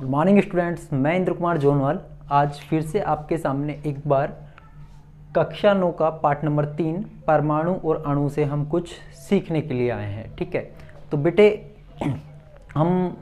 Good morning students, मैं इंद्र कुमार जोनवाल आज फिर से आपके सामने एक बार कक्षा 9 का पाठ नंबर 3 परमाणु और अणु से हम कुछ सीखने के लिए आए हैं। ठीक है, तो बेटे हम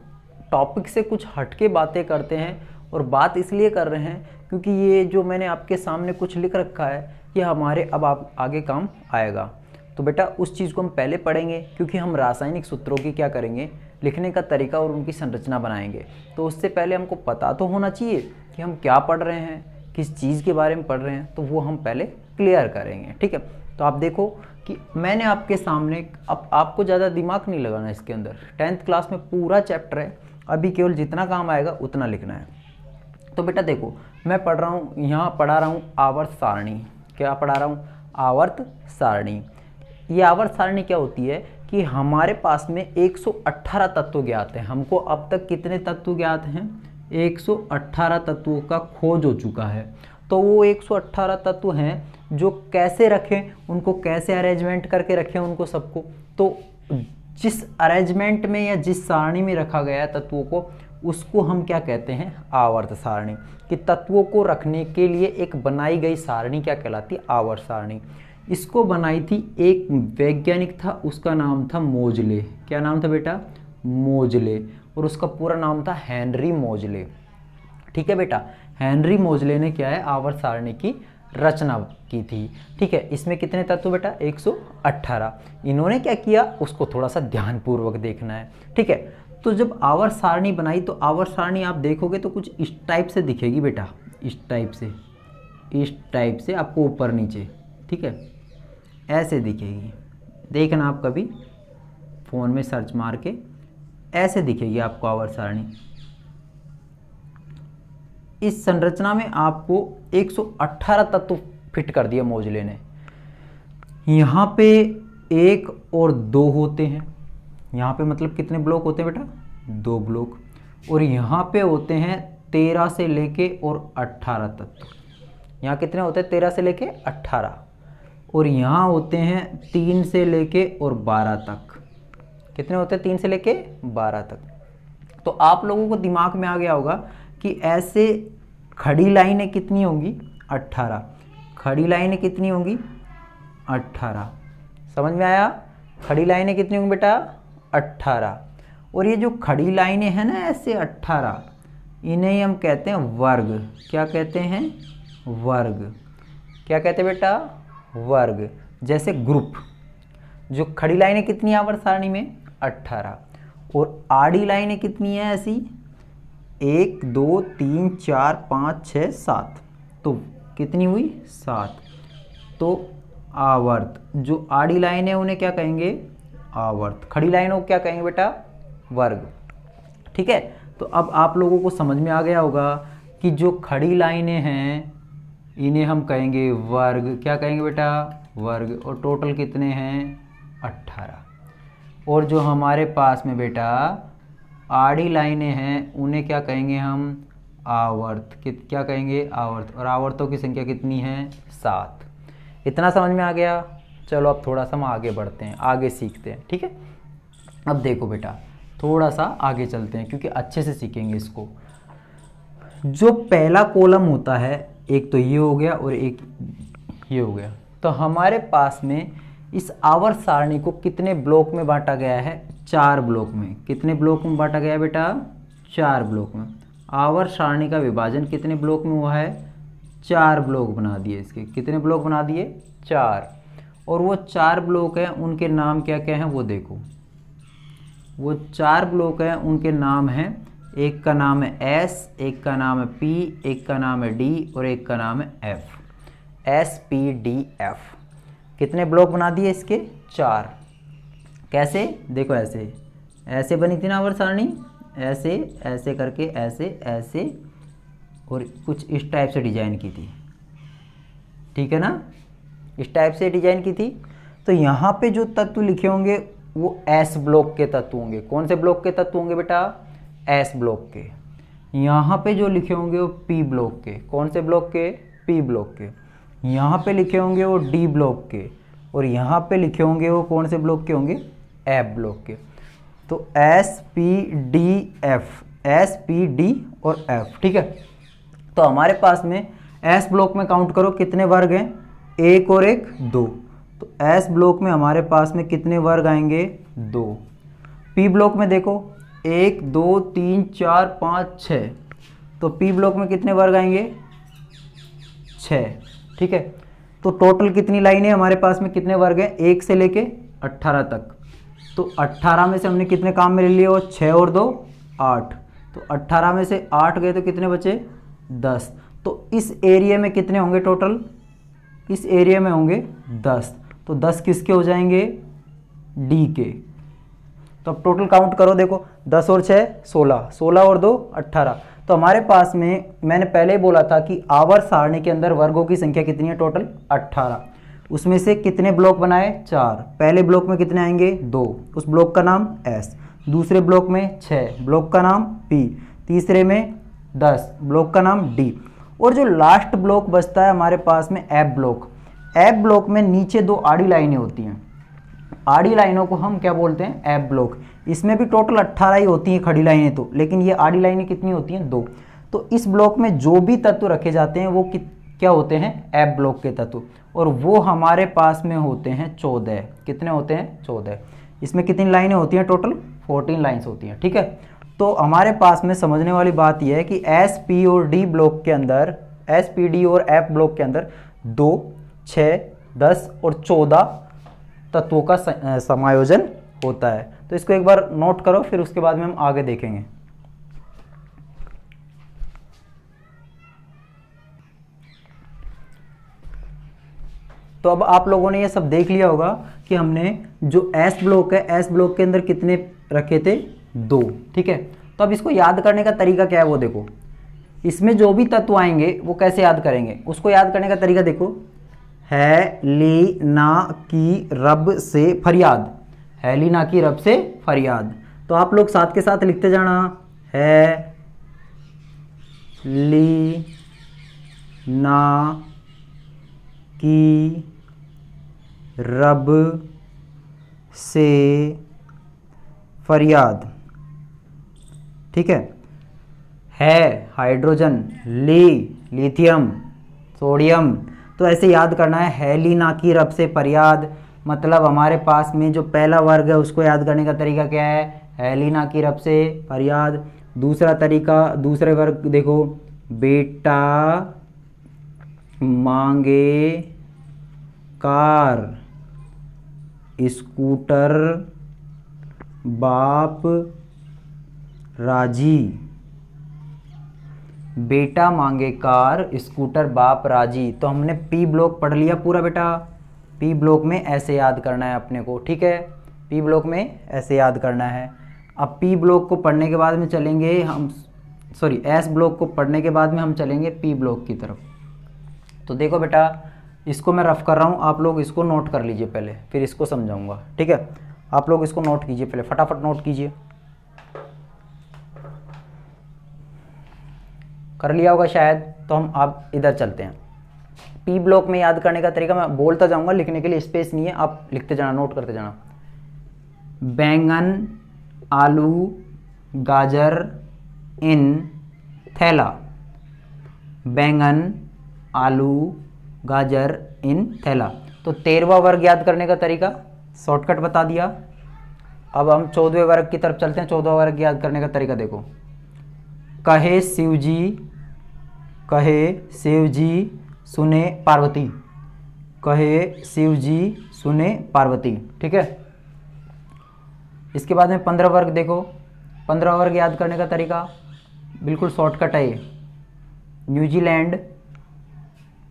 टॉपिक से कुछ हटके बातें करते हैं और बात इसलिए कर रहे हैं क्योंकि ये जो मैंने आपके सामने कुछ लिख रखा है ये हमारे अब आप आगे काम आएगा। तो बेटा उस चीज़ को हम पहले पढ़ेंगे क्योंकि हम रासायनिक सूत्रों की क्या करेंगे, लिखने का तरीका और उनकी संरचना बनाएंगे। तो उससे पहले हमको पता तो होना चाहिए कि हम क्या पढ़ रहे हैं, किस चीज़ के बारे में पढ़ रहे हैं, तो वो हम पहले क्लियर करेंगे। ठीक है, तो आप देखो कि मैंने आपके सामने, अब आपको ज़्यादा दिमाग नहीं लगाना इसके अंदर, 10th क्लास में पूरा चैप्टर है, अभी केवल जितना काम आएगा उतना लिखना है। तो बेटा देखो मैं पढ़ रहा हूँ, यहाँ पढ़ा रहा हूँ आवर्त सारणी। क्या पढ़ा रहा हूँ? आवर्त सारणी। ये आवर्त सारणी क्या होती है कि हमारे पास में 118 तत्व ज्ञात हैं। हमको अब तक कितने तत्व ज्ञात हैं? 118 तत्वों का खोज हो चुका है। तो वो 118 तत्व हैं जो कैसे रखें, उनको कैसे अरेंजमेंट करके रखें उनको सबको। तो जिस अरेंजमेंट में या जिस सारणी में रखा गया है तत्वों को, उसको हम क्या कहते हैं? आवर्त सारणी। कि तत्वों को रखने के लिए एक बनाई गई सारणी क्या कहलाती है? आवर्त सारणी। इसको बनाई थी एक वैज्ञानिक था, उसका नाम था मोजले। क्या नाम था बेटा? मोजले। और उसका पूरा नाम था हेनरी मोजले। ठीक है बेटा, हेनरी मोजले ने क्या है, आवर्त सारणी की रचना की थी। ठीक है, इसमें कितने तत्व बेटा? 118। इन्होंने क्या किया उसको थोड़ा सा ध्यानपूर्वक देखना है। ठीक है, तो जब आवर्त सारणी बनाई तो आवर्त सारणी आप देखोगे तो कुछ इस टाइप से दिखेगी बेटा, इस टाइप से आपको ऊपर नीचे। ठीक है, ऐसे दिखेगी। देखना आप कभी फ़ोन में सर्च मार के, ऐसे दिखेगी आपको आवर्त सारणी। इस संरचना में आपको 118 तत्व फिट कर दिया मोजले ने। यहाँ पे 1 और 2 होते हैं। यहाँ पे मतलब कितने ब्लॉक होते हैं बेटा? 2 ब्लॉक। और यहाँ पे होते हैं 13 से लेके और 18 तत्व। यहाँ कितने होते हैं? 13 से लेके 18। और यहाँ होते हैं 3 से लेके और 12 तक। कितने होते हैं? 3 से लेके 12 तक। तो आप लोगों को दिमाग में आ गया होगा कि ऐसे खड़ी लाइनें कितनी होंगी? 18। खड़ी लाइनें कितनी होंगी? 18। समझ में आया? खड़ी लाइनें कितनी होंगी बेटा? 18। और ये जो खड़ी लाइनें हैं ना ऐसे 18, इन्हें ही हम कहते हैं वर्ग। क्या कहते हैं? वर्ग। क्या कहते हैं बेटा? वर्ग। जैसे ग्रुप। जो खड़ी लाइनें कितनी है आवर्त सारणी में? 18। और आड़ी लाइनें कितनी है ऐसी? 1 2 3 4 5 6 7। तो कितनी हुई? 7। तो आवर्त। जो आड़ी लाइन है उन्हें क्या कहेंगे? आवर्त। खड़ी लाइनों को क्या कहेंगे बेटा? वर्ग। ठीक है, तो अब आप लोगों को समझ में आ गया होगा कि जो खड़ी लाइनें हैं इन्हें हम कहेंगे वर्ग। क्या कहेंगे बेटा? वर्ग। और टोटल कितने हैं? 18। और जो हमारे पास में बेटा आड़ी लाइनें हैं उन्हें क्या कहेंगे हम? आवर्त। क्या कहेंगे? आवर्त। और आवर्तों की संख्या कितनी है? 7। इतना समझ में आ गया? चलो अब थोड़ा सा हम आगे बढ़ते हैं, आगे सीखते हैं। ठीक है, अब देखो बेटा थोड़ा सा आगे चलते हैं क्योंकि अच्छे से सीखेंगे इसको। जो पहला कॉलम होता है, एक तो ये हो गया और एक ये हो गया। तो हमारे पास में इस आवर्त सारणी को कितने ब्लॉक में बांटा गया है? 4 ब्लॉक में। कितने ब्लॉक में बांटा गया है बेटा? 4 ब्लॉक में। आवर्त सारणी का विभाजन कितने ब्लॉक में हुआ है? 4 ब्लॉक बना दिए इसके। कितने ब्लॉक बना दिए? 4। और वो 4 ब्लॉक हैं, उनके नाम क्या क्या हैं वो देखो। वो 4 ब्लॉक हैं, उनके नाम हैं, एक का नाम है S, एक का नाम है P, एक का नाम है D और एक का नाम है F। SPDF। कितने ब्लॉक बना दिए इसके? 4। कैसे? देखो ऐसे ऐसे बनी थी ना आवर्त सारणी, ऐसे ऐसे करके, ऐसे ऐसे, और कुछ इस टाइप से डिजाइन की थी। ठीक है ना, इस टाइप से डिजाइन की थी। तो यहाँ पे जो तत्व लिखे होंगे वो S ब्लॉक के तत्व होंगे। कौन से ब्लॉक के तत्व होंगे बेटा? S ब्लॉक के। यहाँ पे जो लिखे होंगे वो P ब्लॉक के। कौन से ब्लॉक के? P ब्लॉक के। यहाँ पे लिखे होंगे वो D ब्लॉक के। और यहाँ पे लिखे होंगे वो कौन से ब्लॉक के होंगे? F ब्लॉक के। तो S P D F S P D और एफ, ठीक है। तो हमारे पास में एस ब्लॉक में काउंट करो कितने वर्ग हैं, एक और एक दो, तो एस ब्लॉक में हमारे पास में कितने वर्ग आएंगे, दो। पी ब्लॉक में देखो 1 2 3 4 5 6, तो पी ब्लॉक में कितने वर्ग आएंगे, 6, ठीक है। तो टोटल कितनी लाइनें हमारे पास में, कितने वर्ग हैं, 1 से लेके 18 तक। तो 18 में से हमने कितने काम में ले लिए, वो 6 और 2 8, तो 18 में से 8 गए तो कितने बचे, 10। तो इस एरिया में कितने होंगे टोटल, इस एरिया में होंगे 10, तो 10 किसके हो जाएंगे, डी के। तो अब टोटल काउंट करो, देखो 10 और 6 16, 16 और 2 18। तो हमारे पास में मैंने पहले ही बोला था कि आवर्त सारणी के अंदर वर्गों की संख्या कितनी है, टोटल 18। उसमें से कितने ब्लॉक बनाए, 4। पहले ब्लॉक में कितने आएंगे, 2, उस ब्लॉक का नाम एस। दूसरे ब्लॉक में 6, ब्लॉक का नाम पी। तीसरे में 10, ब्लॉक का नाम डी। और जो लास्ट ब्लॉक बचता है हमारे पास में एफ ब्लॉक। एफ ब्लॉक में नीचे 2 आड़ी लाइनें होती हैं, आड़ी लाइनों को हम क्या बोलते हैं, एफ ब्लॉक। इसमें भी टोटल 18 ही होती हैं खड़ी लाइनें तो, लेकिन ये आड़ी लाइनें कितनी होती हैं, 2। तो इस ब्लॉक में जो भी तत्व रखे जाते हैं वो क्या होते हैं, एफ ब्लॉक के तत्व, और वो हमारे पास में होते हैं 14। कितने होते हैं, 14। इसमें कितनी लाइनें होती हैं, टोटल 14 लाइन्स होती हैं, ठीक है। तो हमारे पास में समझने वाली बात यह है कि एस पी और डी ब्लॉक के अंदर, एस पी डी और एफ ब्लॉक के अंदर 2 6 10 और 14 तत्वों का समायोजन होता है। तो इसको एक बार नोट करो, फिर उसके बाद में हम आगे देखेंगे। तो अब आप लोगों ने ये सब देख लिया होगा कि हमने जो एस ब्लॉक है, एस ब्लॉक के अंदर कितने रखे थे, 2, ठीक है। तो अब इसको याद करने का तरीका क्या है वो देखो। इसमें जो भी तत्व आएंगे वो कैसे याद करेंगे, उसको याद करने का तरीका देखो। हेलीना की रब से फरियाद, हेलीना की रब से फरियाद। तो आप लोग साथ के साथ लिखते जाना, है ली ना की रब से फरियाद, ठीक है हाइड्रोजन, लिथियम, सोडियम। तो ऐसे याद करना है, हेलीना की रब से फरियाद। मतलब हमारे पास में जो पहला वर्ग है उसको याद करने का तरीका क्या है, हेलीना की रब से फरियाद। दूसरा तरीका, दूसरे वर्ग देखो, बेटा मांगे कार, स्कूटर बाप राजी। बेटा मांगे कार, स्कूटर बाप राजी। तो हमने पी ब्लॉक पढ़ लिया पूरा बेटा। पी ब्लॉक में ऐसे याद करना है अपने को, ठीक है। पी ब्लॉक में ऐसे याद करना है। अब पी ब्लॉक को पढ़ने के बाद में चलेंगे हम, सॉरी एस ब्लॉक को पढ़ने के बाद में हम चलेंगे पी ब्लॉक की तरफ। तो देखो बेटा, इसको मैं रफ कर रहा हूँ, आप लोग इसको नोट कर लीजिए पहले, फिर इसको समझाऊंगा, ठीक है। आप लोग इसको नोट कीजिए पहले, फटाफट नोट कीजिए। कर लिया होगा शायद, तो हम अब इधर चलते हैं। पी ब्लॉक में याद करने का तरीका मैं बोलता जाऊंगा, लिखने के लिए स्पेस नहीं है, आप लिखते जाना, नोट करते जाना। बैंगन, आलू, गाजर इन थैला। बैंगन, आलू, गाजर इन थैला। तो 13वां वर्ग याद करने का तरीका शॉर्टकट बता दिया। अब हम 14वें वर्ग की तरफ चलते हैं। 14वां वर्ग याद करने का तरीका देखो। कहे शिवजी, कहे शिवजी सुने पार्वती, कहे शिवजी सुने पार्वती, ठीक है। इसके बाद में 15 वर्ग देखो। 15 वर्ग याद करने का तरीका बिल्कुल शॉर्टकट है ये। न्यूजीलैंड,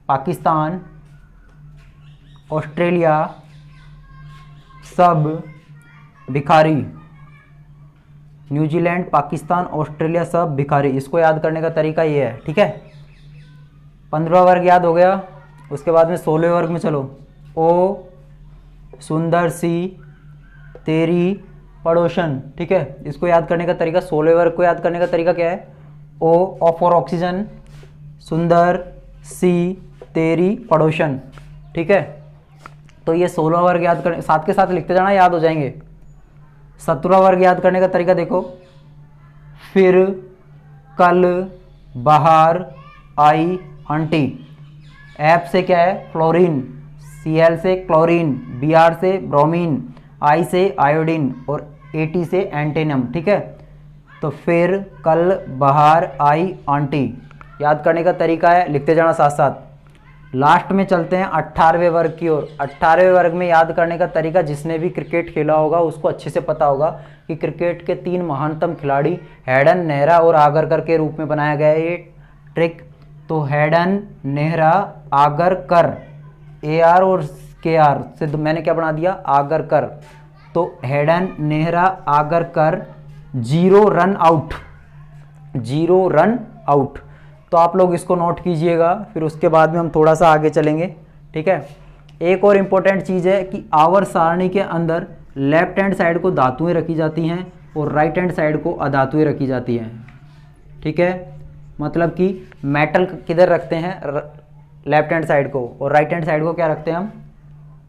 पाकिस्तान, ऑस्ट्रेलिया सब भिखारी। न्यूजीलैंड, पाकिस्तान, ऑस्ट्रेलिया सब भिखारी। इसको याद करने का तरीका ये है, ठीक है। 15वां वर्ग याद हो गया। उसके बाद में 16वें वर्ग में चलो। ओ सुंदर सी तेरी पड़ोसन, ठीक है। इसको याद करने का तरीका, 16वें वर्ग को याद करने का तरीका क्या है। ओ फॉर ऑक्सीजन, सुंदर सी तेरी पड़ोसन, ठीक है। तो ये 16वां वर्ग याद करने, साथ के साथ लिखते जाना, याद हो जाएंगे। 17वां वर्ग याद करने का तरीका देखो। फिर कल बाहर आई आंटी। एफ से क्या है? फ्लोरीन। Cl से क्लोरीन, Br से ब्रोमीन, I से आयोडीन और At से एंटीनम। ठीक है, तो फिर कल बाहर आई आंटी। याद करने का तरीका है, लिखते जाना साथ साथ। लास्ट में चलते हैं 18वें वर्ग की ओर। 18वें वर्ग में याद करने का तरीका, जिसने भी क्रिकेट खेला होगा उसको अच्छे से पता होगा कि क्रिकेट के 3 महानतम खिलाड़ी हेडन, नेहरा और आगरकर के रूप में बनाया गया है ये ट्रिक। तो हेडन, नेहरा, आगरकर, AR और KR से तो मैंने क्या बना दिया? आगरकर। तो Hayden, Nehra, Agarkar, 0 run out, 0 run out. तो आप लोग इसको नोट कीजिएगा, फिर उसके बाद में हम थोड़ा सा आगे चलेंगे। ठीक है, एक और इम्पोर्टेंट चीज़ है कि आवर्त सारणी के अंदर लेफ्ट हैंड साइड को धातुएं रखी जाती हैं और राइट हैंड साइड को अधातुएं रखी जाती हैं। ठीक है, मतलब कि मेटल किधर रखते हैं? लेफ्ट हैंड साइड को, और राइट हैंड साइड को क्या रखते हैं हम?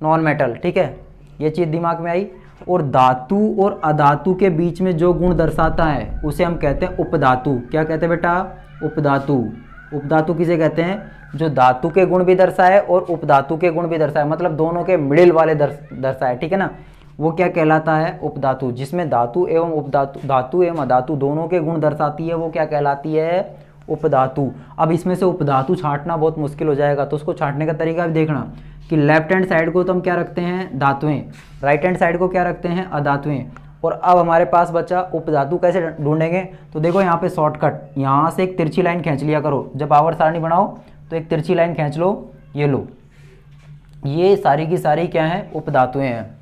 Non metal. ठीक है, ये चीज़ दिमाग में आई। और धातु और अधातु के बीच में जो गुण दर्शाता है उसे हम कहते हैं उपधातु। क्या कहते हैं बेटा? उपधातु। उपधातु किसे कहते हैं? जो धातु के गुण भी दर्शाए और उपधातु के गुण भी दर्शाए, मतलब दोनों के मिडिल वाले दर्शाए। ठीक है ना, वो क्या कहलाता है? उपधातु। जिसमें धातु एवं उपधातु, धातु एवं अधातु दोनों के गुण दर्शाती है, वो क्या कहलाती है? उपधातु। अब इसमें से उपधातु छांटना बहुत मुश्किल हो जाएगा, तो उसको छांटने का तरीका भी देखना कि लेफ्ट हैंड साइड को तो हम क्या रखते हैं? धातुएं, राइट हैंड साइड को क्या रखते हैं? अधातुएं। और अब हमारे पास बचा उपधातु। कैसे ढूंढेंगे? तो देखो यहाँ पे शॉर्टकट, यहाँ से एक तिरछी लाइन खींच लिया करो। जब आवर्त सारणी बनाओ तो एक तिरछी लाइन खींच लो, ये लो, ये सारी की सारी क्या है? उपधातुएं हैं।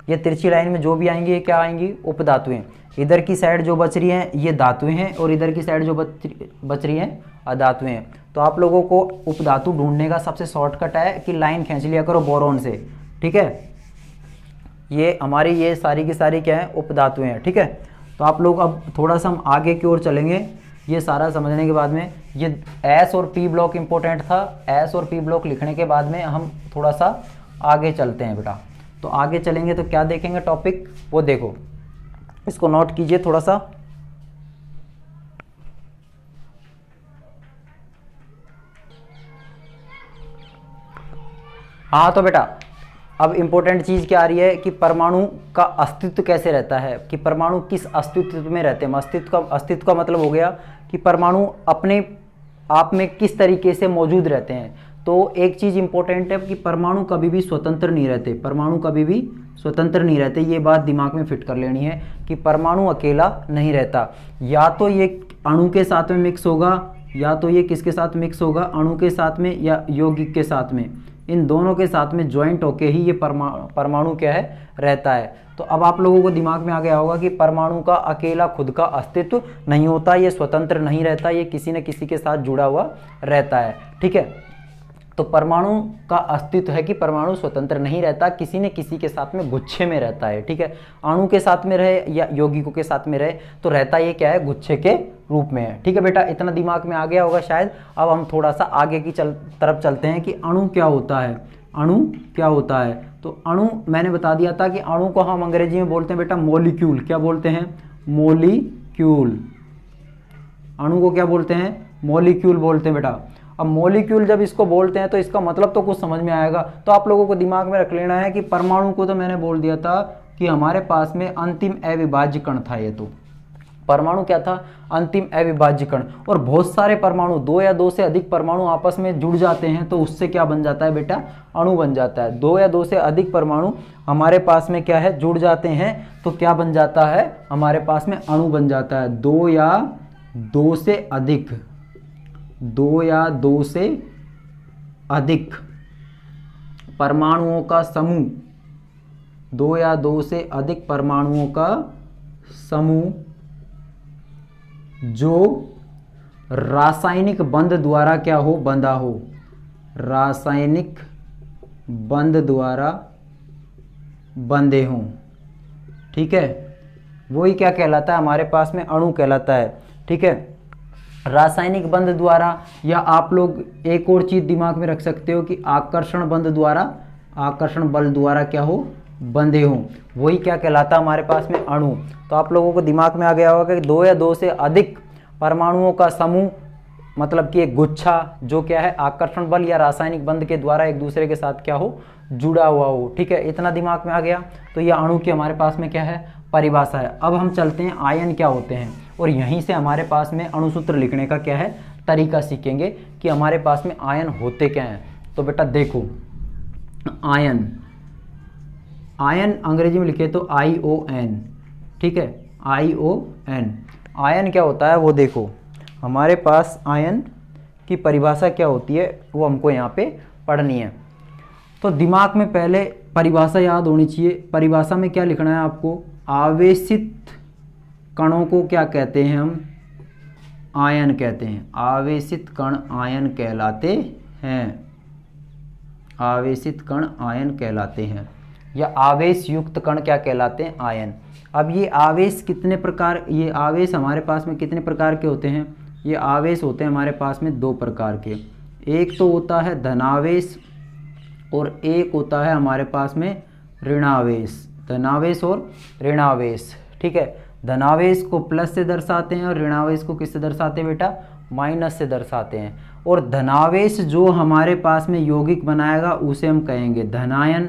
ये तिरछी लाइन में जो भी आएंगी ये क्या आएंगी? उपधातुएं। इधर की साइड जो बच रही हैं ये धातुएं हैं और इधर की साइड जो बच रही हैं अधातुएं हैं। तो आप लोगों को उपधातु ढूंढने का सबसे शॉर्टकट है कि लाइन खींच लिया करो बोरोन से। ठीक है, ये हमारी ये सारी की सारी क्या है? उपधातुएं हैं। ठीक है, तो आप लोग अब थोड़ा सा हम आगे की ओर चलेंगे। ये सारा समझने के बाद में ये एस और पी ब्लॉक इंपॉर्टेंट था। एस और पी ब्लॉक लिखने के बाद में हम थोड़ा सा आगे चलते हैं बेटा। तो आगे चलेंगे तो क्या देखेंगे टॉपिक? वो देखो, इसको नोट कीजिए थोड़ा सा। हाँ तो बेटा अब इंपॉर्टेंट चीज़ क्या आ रही है कि परमाणु का अस्तित्व कैसे रहता है, कि परमाणु किस अस्तित्व में रहते हैं। अस्तित्व का मतलब हो गया कि परमाणु अपने आप में किस तरीके से मौजूद रहते हैं। तो एक चीज़ इंपॉर्टेंट है कि परमाणु कभी भी स्वतंत्र नहीं रहते। परमाणु कभी भी स्वतंत्र नहीं रहते, ये बात दिमाग में फिट कर लेनी है कि परमाणु अकेला नहीं रहता। या तो ये अणु के साथ में मिक्स होगा, या तो ये किसके साथ मिक्स होगा? अणु के साथ में या यौगिक के साथ में। इन दोनों के साथ में ज्वाइंट होके ही ये परमाणु क्या है? रहता है। तो अब आप लोगों को दिमाग में आ गया होगा कि परमाणु का अकेला खुद का अस्तित्व नहीं होता, ये स्वतंत्र नहीं रहता, ये किसी न किसी के साथ जुड़ा हुआ रहता है। ठीक है, तो परमाणु का अस्तित्व है कि परमाणु स्वतंत्र नहीं रहता, किसी न किसी के साथ में गुच्छे में रहता है। ठीक है, अणु के साथ में रहे या यौगिकों के साथ में रहे तो रहता ये क्या है? गुच्छे के रूप में है। ठीक है बेटा, इतना दिमाग में आ गया होगा शायद। अब हम थोड़ा सा आगे की तरफ चलते हैं कि अणु क्या होता है। अणु क्या होता है? तो अणु मैंने बता दिया था कि अणु को हम अंग्रेजी में बोलते हैं बेटा मॉलिक्यूल। क्या बोलते हैं? मॉलिक्यूल। अणु को क्या बोलते हैं? मॉलिक्यूल बोलते हैं बेटा। अब मॉलिक्यूल जब इसको बोलते हैं तो इसका मतलब तो कुछ समझ में आएगा। तो आप लोगों को दिमाग में रख लेना है कि परमाणु को तो मैंने बोल दिया था कि हमारे पास में अंतिम अविभाज्य कण था। ये तो परमाणु क्या था? अंतिम अविभाज्य कण। और बहुत सारे परमाणु, 2 या 2 से अधिक परमाणु आपस में जुड़ जाते हैं तो उससे क्या बन जाता है बेटा? अणु बन जाता है। 2 या 2 से अधिक परमाणु हमारे पास में क्या है? जुड़ जाते हैं तो क्या बन जाता है? हमारे पास में अणु बन जाता है। 2 या 2 से अधिक, 2 या 2 से अधिक परमाणुओं का समूह, 2 या 2 से अधिक परमाणुओं का समूह जो रासायनिक बंध द्वारा क्या हो? बंधा हो। रासायनिक बंध द्वारा बंधे हों। ठीक है, वही क्या कहलाता है? हमारे पास में अणु कहलाता है। ठीक है, रासायनिक बंध द्वारा, या आप लोग एक और चीज दिमाग में रख सकते हो कि आकर्षण बंध द्वारा, आकर्षण बल द्वारा क्या हो? बंधे हों, वही क्या कहलाता है हमारे पास में अणु। तो आप लोगों को दिमाग में आ गया होगा कि दो या दो से अधिक परमाणुओं का समूह मतलब कि एक गुच्छा जो क्या है आकर्षण बल या रासायनिक बंध के द्वारा एक दूसरे के साथ क्या हो, जुड़ा हुआ हो। ठीक है, इतना दिमाग में आ गया। तो ये अणु की हमारे पास में क्या है, परिभाषा है। अब हम चलते हैं आयन क्या होते हैं, और यहीं से हमारे पास में अणुसूत्र लिखने का क्या है, तरीका सीखेंगे कि हमारे पास में आयन होते क्या हैं। तो बेटा देखो, आयन, आयन अंग्रेजी में लिखे तो ION, ठीक है, ION। आयन क्या होता है वो देखो, हमारे पास आयन की परिभाषा क्या होती है वो हमको यहाँ पे पढ़नी है। तो दिमाग में पहले परिभाषा याद होनी चाहिए। परिभाषा में क्या लिखना है आपको, आवेशित कणों को क्या कहते हैं हम, आयन कहते हैं। आवेशित कण आयन कहलाते हैं, आवेशित कण आयन कहलाते हैं, या आवेश युक्त कण क्या कहलाते हैं, आयन। अब ये आवेश कितने प्रकार, ये आवेश हमारे पास में कितने प्रकार के होते हैं, ये आवेश होते हैं हमारे पास में दो प्रकार के। एक तो होता है धनावेश और एक होता है हमारे पास में ऋणावेश, धनावेश और ऋणावेश। ठीक है, धनावेश को प्लस से दर्शाते हैं और ऋणावेश को किससे दर्शाते हैं बेटा, माइनस से दर्शाते हैं। और धनावेश जो हमारे पास में यौगिक बनाएगा उसे हम कहेंगे धनायन,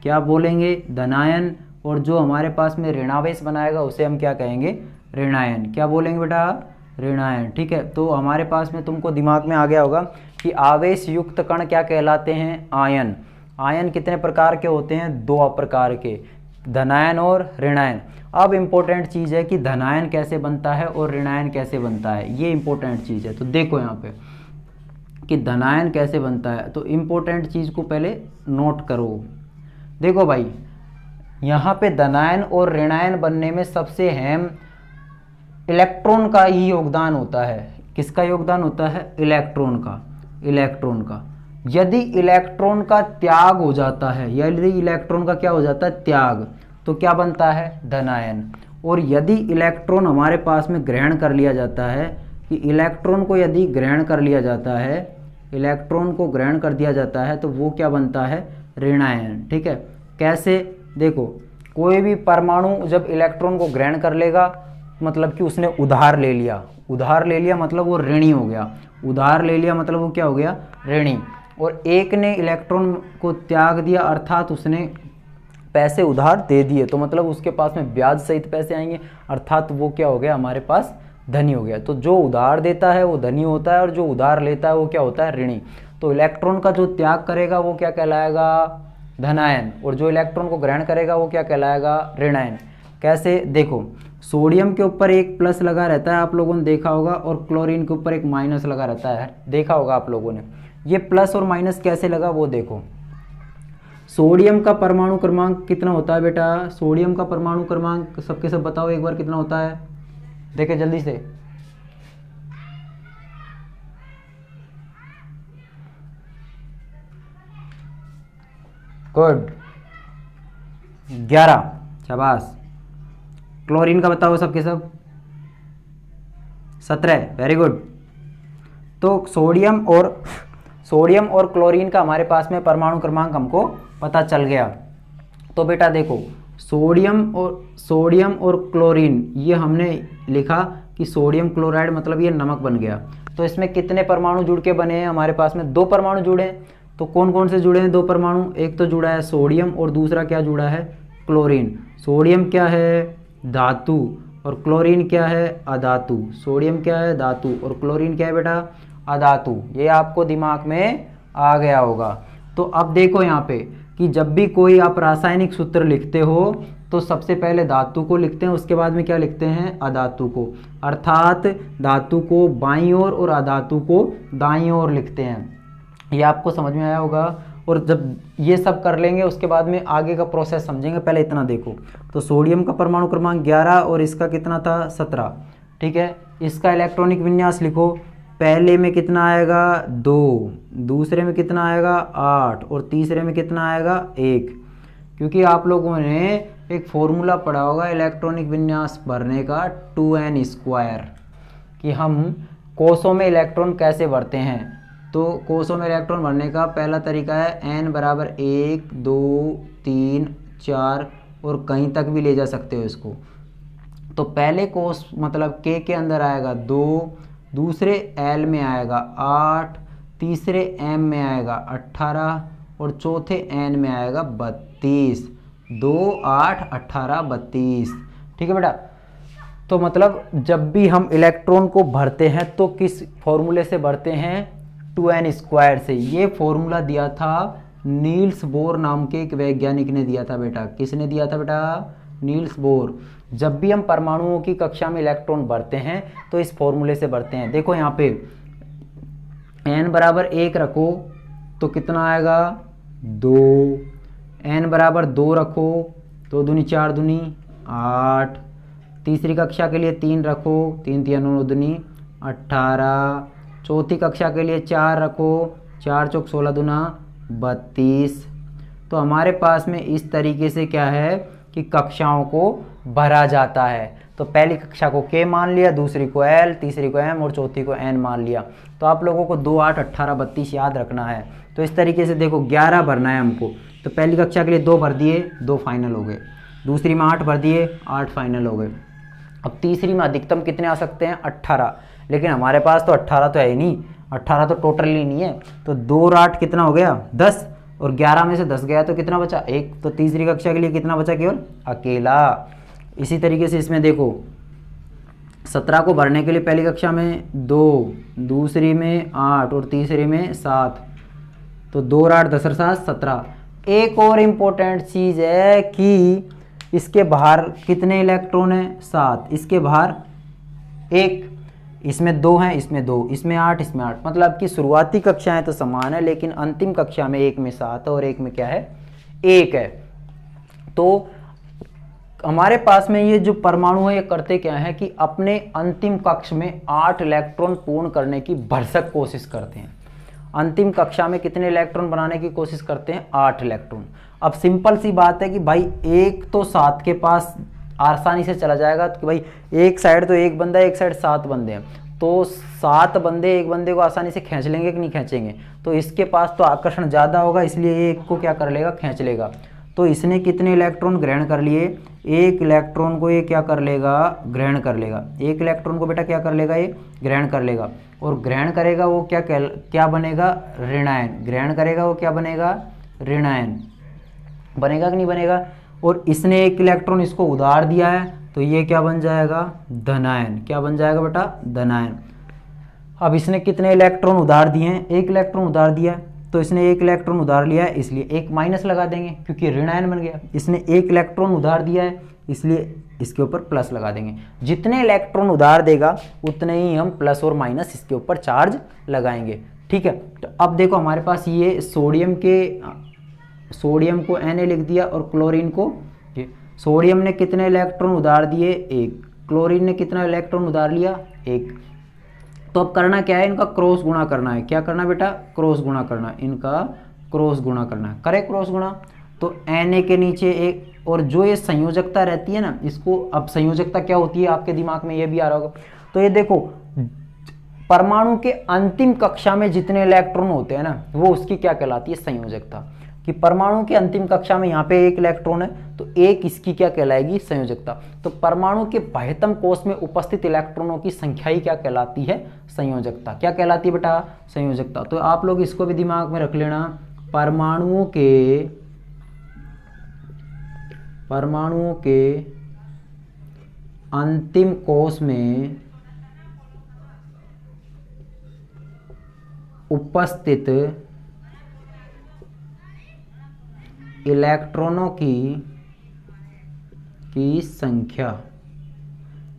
क्या बोलेंगे, धनायन। और जो हमारे पास में ऋणावेश बनाएगा उसे हम क्या कहेंगे, ऋणायन। क्या बोलेंगे बेटा, ऋणायन। ठीक है, तो हमारे पास में तुमको दिमाग में आ गया होगा कि आवेश युक्त कण क्या कहलाते हैं, आयन। आयन कितने प्रकार के होते हैं, दो प्रकार के, धनायन और ऋणायन। अब इम्पोर्टेंट चीज़ है कि धनायन कैसे बनता है और ऋणायन कैसे बनता है, ये इम्पोर्टेंट चीज़ है। तो देखो यहाँ पे कि धनायन कैसे बनता है, तो इम्पोर्टेंट चीज़ को पहले नोट करो। देखो भाई, यहाँ पे धनायन और ऋणायन बनने में सबसे अहम इलेक्ट्रॉन का ही योगदान होता है। किसका योगदान होता है, इलेक्ट्रॉन का, इलेक्ट्रॉन का। यदि इलेक्ट्रॉन का त्याग हो जाता है, यदि इलेक्ट्रॉन का क्या हो जाता है, त्याग, तो क्या बनता है, धनायन। और यदि इलेक्ट्रॉन हमारे पास में ग्रहण कर लिया जाता है, कि इलेक्ट्रॉन को यदि ग्रहण कर लिया जाता है, इलेक्ट्रॉन को ग्रहण कर दिया जाता है, तो वो क्या बनता है, ऋणायन। ठीक है, कैसे, देखो कोई भी परमाणु जब इलेक्ट्रॉन को ग्रहण कर लेगा मतलब कि उसने उधार ले लिया, उधार ले लिया मतलब वो ऋणी हो गया, उधार ले लिया मतलब वो क्या हो गया, ऋणी। और एक ने इलेक्ट्रॉन को त्याग दिया अर्थात उसने पैसे उधार दे दिए, तो मतलब उसके पास में ब्याज सहित पैसे आएंगे, अर्थात वो क्या हो गया, हमारे पास धनी हो गया। तो जो उधार देता है वो धनी होता है और जो उधार लेता है वो क्या होता है, ऋणी। तो इलेक्ट्रॉन का जो त्याग करेगा वो क्या कहलाएगा, धनायन, और जो इलेक्ट्रॉन को ग्रहण करेगा वो क्या कहलाएगा, ऋणायन। कैसे, देखो सोडियम के ऊपर एक प्लस लगा रहता है, आप लोगों ने देखा होगा, और क्लोरीन के ऊपर एक माइनस लगा रहता है, देखा होगा आप लोगों ने। ये प्लस और माइनस कैसे लगा वो देखो। सोडियम का परमाणु क्रमांक कितना होता है बेटा, सोडियम का परमाणु क्रमांक सबके सब बताओ एक बार कितना होता है, देखे जल्दी से। गुड, 11, शाबाश। क्लोरीन का बताओ सबके सब, 17, वेरी गुड। तो सोडियम और क्लोरीन का हमारे पास में परमाणु क्रमांक हमको पता चल गया। तो बेटा देखो, सोडियम और क्लोरीन, ये हमने लिखा कि सोडियम क्लोराइड मतलब ये नमक बन गया। तो इसमें कितने परमाणु जुड़ के बने हैं, हमारे पास में 2 परमाणु जुड़े हैं। तो कौन कौन से जुड़े हैं 2 परमाणु, एक तो जुड़ा है सोडियम और दूसरा क्या जुड़ा है, क्लोरीन। सोडियम क्या है, धातु, और क्लोरीन क्या है, अधातु। सोडियम क्या है, धातु, और क्लोरीन क्या है बेटा, अधातु। ये आपको दिमाग में आ गया होगा। तो अब देखो यहाँ पे कि जब भी कोई आप रासायनिक सूत्र लिखते हो तो सबसे पहले धातु को लिखते हैं, उसके बाद में क्या लिखते हैं, अधातु को, अर्थात धातु को बाईं ओर और अधातु को दाईं ओर लिखते हैं। ये आपको समझ में आया होगा। और जब ये सब कर लेंगे उसके बाद में आगे का प्रोसेस समझेंगे। पहले इतना देखो, तो सोडियम का परमाणु क्रमांक 11 और इसका कितना था, 17। ठीक है, इसका इलेक्ट्रॉनिक विन्यास लिखो, पहले में कितना आएगा, 2, दूसरे में कितना आएगा, 8, और तीसरे में कितना आएगा, 1। क्योंकि आप लोगों ने एक फॉर्मूला पढ़ा होगा इलेक्ट्रॉनिक विन्यास भरने का, 2n², कि हम कोषों में इलेक्ट्रॉन कैसे भरते हैं। तो कोषों में इलेक्ट्रॉन भरने का पहला तरीका है n बराबर 1, 2, 3, 4 और कहीं तक भी ले जा सकते हो इसको। तो पहले कोस मतलब k के अंदर आएगा 2, दूसरे l में आएगा 8, तीसरे m में आएगा 18 और चौथे n में आएगा 32। 2, 8, 18, 32। ठीक है बेटा। तो मतलब जब भी हम इलेक्ट्रॉन को भरते हैं तो किस फॉर्मूले से भरते हैं, 2n² से। ये फॉर्मूला दिया था नील्स बोर नाम के एक वैज्ञानिक ने दिया था बेटा। किसने दिया था बेटा, नील्स बोर। जब भी हम परमाणुओं की कक्षा में इलेक्ट्रॉन भरते हैं तो इस फॉर्मूले से भरते हैं। देखो यहाँ पे n बराबर 1 रखो तो कितना आएगा 2, n बराबर 2 रखो तो 2 दूनी 4 दूनी 8, तीसरी कक्षा के लिए 3 रखो, 3 3 9 दूनी 18, चौथी कक्षा के लिए 4 रखो, 4 चौक 16 दूना 32। तो हमारे पास में इस तरीके से क्या है कि कक्षाओं को भरा जाता है। तो पहली कक्षा को k मान लिया, दूसरी को l, तीसरी को m और चौथी को n मान लिया। तो आप लोगों को 2, 8, 18, 32 याद रखना है। तो इस तरीके से देखो 11 भरना है हमको। तो पहली कक्षा के लिए 2 भर दिए, 2 फाइनल हो गए। दूसरी में 8 भर दिए, 8 फाइनल हो गए। अब तीसरी में अधिकतम कितने आ सकते हैं, 18। लेकिन हमारे पास तो 18 तो है ही नहीं, 18 तो टोटली नहीं है। तो 2 और 8 कितना हो गया 10, और 11 में से 10 गया तो कितना बचा 1। तो तीसरी कक्षा के लिए कितना बचा, केवल अकेला। इसी तरीके से इसमें देखो 17 को भरने के लिए पहली कक्षा में 2, दूसरी में 8 और तीसरी में 7। तो 2 और 8 10 और 7 17। एक और इम्पोर्टेंट चीज़ है कि इसके बाहर कितने इलेक्ट्रॉन हैं, 7। इसके बाहर 1, इसमें 2 हैं, इसमें 2, इसमें 8, इसमें 8। मतलब कि शुरुआती कक्षाएं तो समान है, लेकिन अंतिम कक्षा में एक में 7 और एक में क्या है 1 है। तो हमारे पास में ये जो परमाणु है ये करते क्या है कि अपने अंतिम कक्ष में 8 इलेक्ट्रॉन पूर्ण करने की भरसक कोशिश करते हैं। अंतिम कक्षा में कितने इलेक्ट्रॉन बनाने की कोशिश करते हैं, 8 इलेक्ट्रॉन। अब सिंपल सी बात है कि भाई एक तो 7 के पास आसानी से चला जाएगा, तो भाई एक साइड तो एक बंदा है, एक साइड 7 बंदे हैं, तो 7 बंदे एक बंदे को आसानी से खींच लेंगे कि नहीं खींचेंगे। तो इसके पास तो आकर्षण ज़्यादा होगा, इसलिए ये एक को क्या कर लेगा, खींच लेगा। तो इसने कितने इलेक्ट्रॉन ग्रहण कर लिए, 1 इलेक्ट्रॉन को ये क्या कर लेगा, ग्रहण कर लेगा। 1 इलेक्ट्रॉन को बेटा क्या कर लेगा, ये ग्रहण कर लेगा। और ग्रहण करेगा वो क्या बनेगा, ऋणायन। ग्रहण करेगा वो क्या बनेगा, ऋणायन बनेगा कि नहीं बनेगा। और इसने 1 इलेक्ट्रॉन इसको उधार दिया है, तो ये क्या बन जाएगा, धनायन। क्या बन जाएगा बेटा, धनायन। अब इसने कितने इलेक्ट्रॉन उधार दिए हैं, 1 इलेक्ट्रॉन उधार दिया है, तो इसने 1 इलेक्ट्रॉन उधार लिया है, इसलिए 1 माइनस लगा देंगे क्योंकि ऋणायन बन गया। इसने 1 इलेक्ट्रॉन उधार दिया है, इसलिए इसके ऊपर प्लस लगा देंगे। जितने इलेक्ट्रॉन उधार देगा उतने ही हम प्लस और माइनस इसके ऊपर चार्ज लगाएंगे। ठीक है। तो अब देखो हमारे पास ये सोडियम को Na लिख दिया और क्लोरीन को, सोडियम ने कितने इलेक्ट्रॉन उधार दिए, 1। क्लोरीन ने कितना इलेक्ट्रॉन उधार लिया, 1। तो अब करना क्या है, इनका क्रॉस गुणा करना है। क्या करना बेटा, क्रॉस गुणा करना, इनका क्रॉस गुणा करना है। करे क्रॉस गुणा, तो Na के नीचे 1, और जो ये संयोजकता रहती है ना, इसको अब संयोजकता क्या होती है आपके दिमाग में ये भी आ रहा होगा। तो ये देखो परमाणु के अंतिम कक्षा में जितने इलेक्ट्रॉन होते हैं ना, वो उसकी क्या कहलाती है, संयोजकता। कि परमाणु के अंतिम कक्षा में यहाँ पे 1 इलेक्ट्रॉन है, तो 1 इसकी क्या कहलाएगी, संयोजकता। तो परमाणु के बाह्यतम कोश में उपस्थित इलेक्ट्रॉनों की संख्या ही क्या कहलाती है, संयोजकता। क्या कहलाती है बेटा, संयोजकता। तो आप लोग इसको भी दिमाग में रख लेना, परमाणुओं के अंतिम कोश में उपस्थित इलेक्ट्रॉनों की संख्या,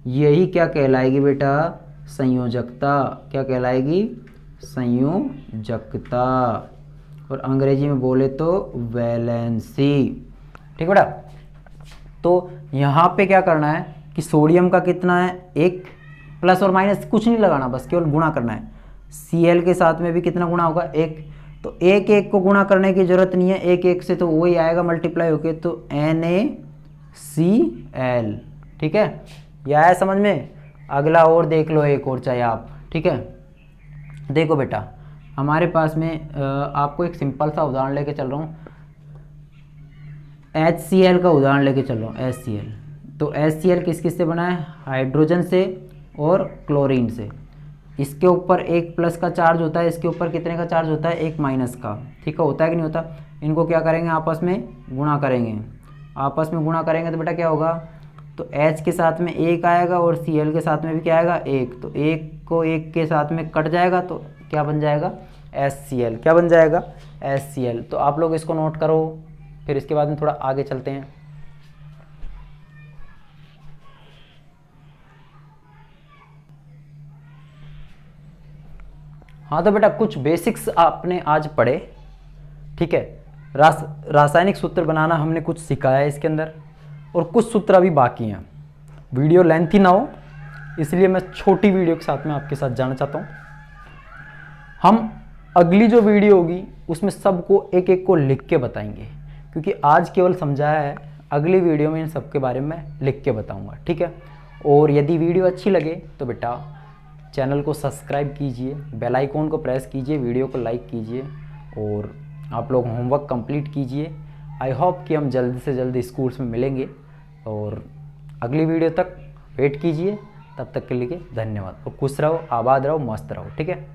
यही क्या कहलाएगी बेटा, संयोजकता। क्या कहलाएगी, संयोजकता। और अंग्रेजी में बोले तो वैलेंसी। ठीक बेटा। तो यहाँ पे क्या करना है कि सोडियम का कितना है, 1। प्लस और माइनस कुछ नहीं लगाना, बस केवल गुणा करना है। Cl के साथ में भी कितना गुणा होगा, 1। तो 1 1 को गुणा करने की जरूरत नहीं है, 1 1 से तो वही आएगा मल्टीप्लाई होके, तो NaCl। ठीक है, यह आया समझ में। अगला और देख लो, एक और चाहे आप। ठीक है, देखो बेटा हमारे पास में आपको एक सिंपल सा उदाहरण लेके चल रहा हूँ। HCl का उदाहरण लेके चलो, HCl। तो HCl किस किस से बना है? हाइड्रोजन से और क्लोरीन से। इसके ऊपर एक प्लस का चार्ज होता है, इसके ऊपर कितने का चार्ज होता है? एक माइनस का। ठीक है, होता है कि नहीं होता? इनको क्या करेंगे? आपस में गुणा करेंगे। आपस में गुणा करेंगे तो बेटा क्या होगा? तो H के साथ में एक आएगा और Cl के साथ में भी क्या आएगा? एक। तो एक को एक के साथ में कट जाएगा तो क्या बन जाएगा? HCl। क्या बन जाएगा? HCl। तो आप लोग इसको नोट करो, फिर इसके बाद में थोड़ा आगे चलते हैं। हाँ तो बेटा कुछ बेसिक्स आपने आज पढ़े, ठीक है। रासायनिक सूत्र बनाना हमने कुछ सिखाया है इसके अंदर, और कुछ सूत्र अभी बाकी हैं। वीडियो लेंथी ना हो इसलिए मैं छोटी वीडियो के साथ में आपके साथ जाना चाहता हूँ। हम अगली जो वीडियो होगी उसमें सबको एक एक को लिख के बताएंगे, क्योंकि आज केवल समझाया है, अगली वीडियो में इन सबके बारे में लिख के बताऊंगा, ठीक है। और यदि वीडियो अच्छी लगे तो बेटा चैनल को सब्सक्राइब कीजिए, बेल आइकॉन को प्रेस कीजिए, वीडियो को लाइक कीजिए, और आप लोग होमवर्क कंप्लीट कीजिए। आई होप कि हम जल्द से जल्द स्कूल्स में मिलेंगे, और अगली वीडियो तक वेट कीजिए। तब तक के लिए धन्यवाद, और खुश रहो, आबाद रहो, मस्त रहो, ठीक है।